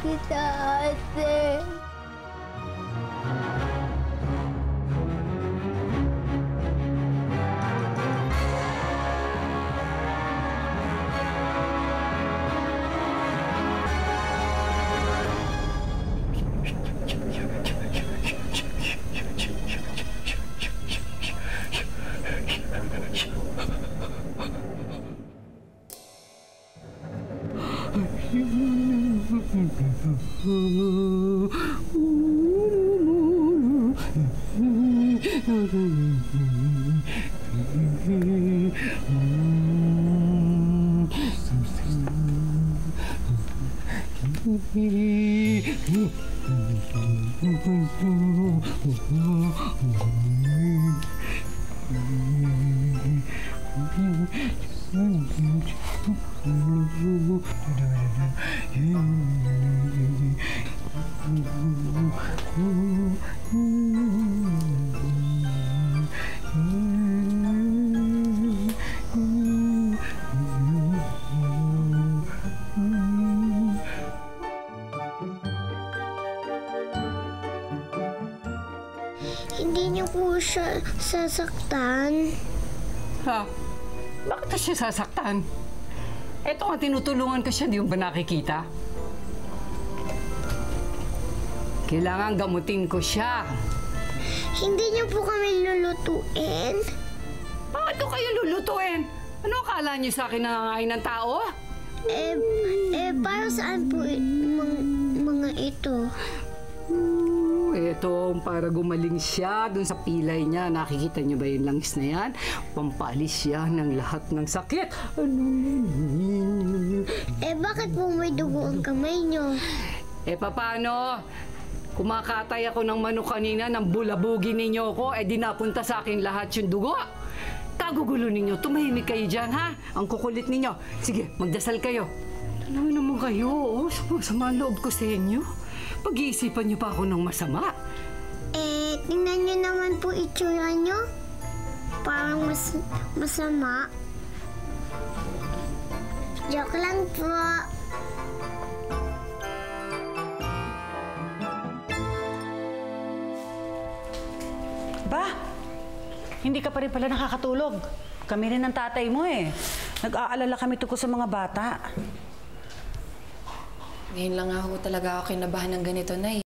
kita, ate. Hindi niyo po siya sasaktan. Ha? Bakit ka siya sasaktan? Eto nga, tinutulungan ka siya, di mo ba nakikita? Kailangan gamutin ko siya. Hindi niyo po kami lulutuin. Bakit ko kayo lulutuin? Ano akala niyo sa akin nangangain ng tao? Para saan po mga ito? Ito, para gumaling siya dun sa pilay niya. Nakikita niyo ba yung langis na yan? Pampalis siya ng lahat ng sakit. Bakit po may dugo ang kamay niyo? Paano? Kumakatay ako ng manok kanina, nang bulabugin ninyo ko, di napunta sa akin lahat yung dugo. Kagugulo ninyo, tumahimik kayo dyan, ha? Ang kukulit ninyo. Sige, magdasal kayo. Ano naman kayo, sumasama ang loob ko sa inyo. Pag-iisipan niyo pa ako ng masama. Tingnan niyo naman po itsura niyo. Parang masama. Joke lang po. Ba? Hindi ka pa rin pala nakakatulog. Kami rin ng tatay mo eh. Nag-aalala kami tungkol sa mga bata. Ngayon lang ako talaga kinabahan ng ganito, Nay.